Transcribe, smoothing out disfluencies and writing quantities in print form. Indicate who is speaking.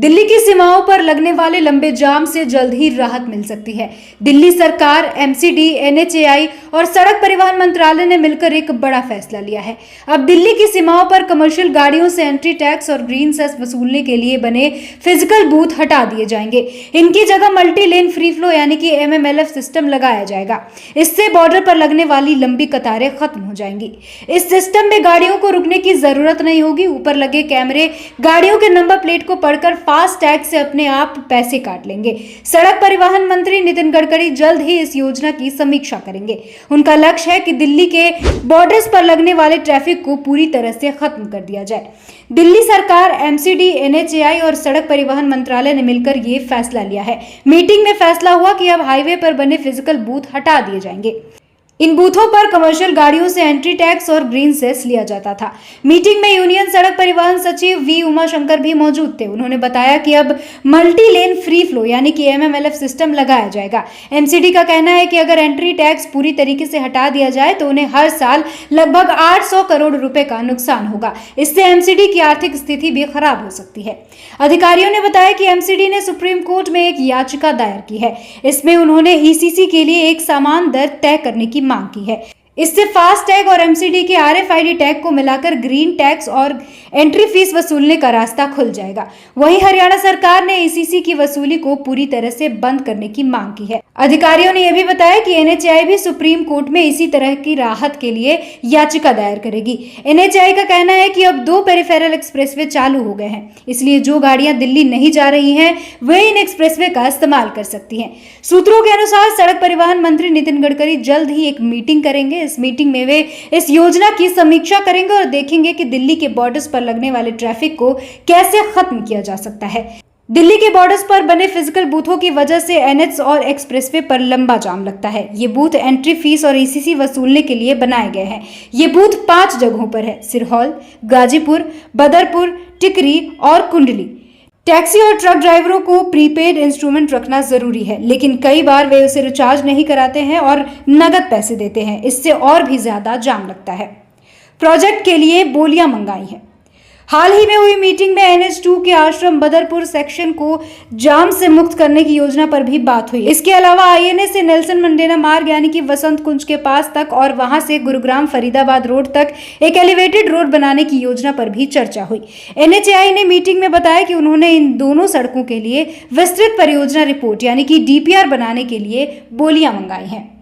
Speaker 1: दिल्ली की सीमाओं पर लगने वाले लंबे जाम से जल्द ही राहत मिल सकती है। दिल्ली सरकार, एमसीडी, एनएचएआई और सड़क परिवहन मंत्रालय ने मिलकर एक बड़ा फैसला लिया है। अब दिल्ली की सीमाओं पर कमर्शियल गाड़ियों से एंट्री टैक्स और ग्रीन सेस वसूलने के लिए बने फिजिकल बूथ हटा दिए जाएंगे। इनकी जगह मल्टी लेन फ्री फ्लो यानी कि MMLF सिस्टम लगाया जाएगा। इससे बॉर्डर पर लगने वाली लंबी कतारें खत्म हो जाएंगी। इस सिस्टम में गाड़ियों को रुकने की जरूरत नहीं होगी। ऊपर लगे कैमरे गाड़ियों के नंबर प्लेट को पढ़कर फास्ट टैग से अपने आप पैसे काट लेंगे। सड़क परिवहन मंत्री नितिन गडकरी जल्द ही इस योजना की समीक्षा करेंगे। उनका लक्ष्य है कि दिल्ली के बॉर्डर्स पर लगने वाले ट्रैफिक को पूरी तरह से खत्म कर दिया जाए। दिल्ली सरकार, एमसीडी, एनएचएआई और सड़क परिवहन मंत्रालय ने मिलकर ये फैसला लिया है। मीटिंग में फैसला हुआ कि अब हाईवे पर बने फिजिकल बूथ हटा दिए जाएंगे। इन बूथों पर कमर्शियल गाड़ियों से एंट्री टैक्स और ग्रीन सेस लिया जाता था। मीटिंग में यूनियन सड़क परिवहन सचिव वी उमाशंकर भी मौजूद थे। उन्होंने बताया कि अब मल्टी लेन फ्री फ्लो यानी कि MMLF सिस्टम लगाया जाएगा। एमसीडी का कहना है कि अगर एंट्री टैक्स पूरी तरीके से हटा दिया जाए तो उन्हें हर साल लगभग 800 करोड़ रुपए का नुकसान होगा। इससे एमसीडी की आर्थिक स्थिति भी खराब हो सकती है। अधिकारियों ने बताया कि एमसीडी ने सुप्रीम कोर्ट में एक याचिका दायर की है। इसमें उन्होंने ECC के लिए एक समान दर तय करने की मांग की है। इससे फास्ट टैग और एमसीडी के RFID टैग को मिलाकर ग्रीन टैक्स और एंट्री फीस वसूलने का रास्ता खुल जाएगा। वहीं हरियाणा सरकार ने ECC की वसूली को पूरी तरह से बंद करने की मांग की है। अधिकारियों ने यह भी बताया कि NHAI भी सुप्रीम कोर्ट में इसी तरह की राहत के लिए याचिका दायर करेगी। NHAI का कहना है कि अब 2 पेरिफेरल एक्सप्रेसवे चालू हो गए हैं, इसलिए जो गाड़ियां दिल्ली नहीं जा रही हैं वे इन एक्सप्रेसवे का इस्तेमाल कर सकती हैं। सूत्रों के अनुसार सड़क परिवहन मंत्री नितिन गडकरी जल्द ही एक मीटिंग करेंगे। इस मीटिंग में वे इस योजना की समीक्षा करेंगे और देखेंगे कि दिल्ली के बॉर्डर्स पर लगने वाले ट्रैफिक को कैसे खत्म किया जा सकता है। दिल्ली के बॉर्डर्स पर बने फिजिकल बूथों की वजह से NH और एक्सप्रेसवे पर लंबा जाम लगता है। ये बूथ एंट्री फीस और ECC वसूलने के लिए बनाए गए हैं। ये बूथ 5 जगहों पर है: सिरहौल, गाजीपुर, बदरपुर, टिकरी और कुंडली। टैक्सी और ट्रक ड्राइवरों को प्रीपेड इंस्ट्रूमेंट रखना जरूरी है, लेकिन कई बार वे उसे रिचार्ज नहीं कराते हैं और नगद पैसे देते हैं। इससे और भी ज्यादा जाम लगता है। प्रोजेक्ट के लिए बोलियां मंगाई हैं। हाल ही में हुई मीटिंग में NH2 के आश्रम बदरपुर सेक्शन को जाम से मुक्त करने की योजना पर भी बात हुई। इसके अलावा INA से नेल्सन मंडेला मार्ग यानी कि वसंत कुंज के पास तक और वहां से गुरुग्राम फरीदाबाद रोड तक एक एलिवेटेड रोड बनाने की योजना पर भी चर्चा हुई। NHAI ने मीटिंग में बताया कि उन्होंने इन दोनों सड़कों के लिए विस्तृत परियोजना रिपोर्ट यानी कि DPR बनाने के लिए बोलियां मंगाई हैं।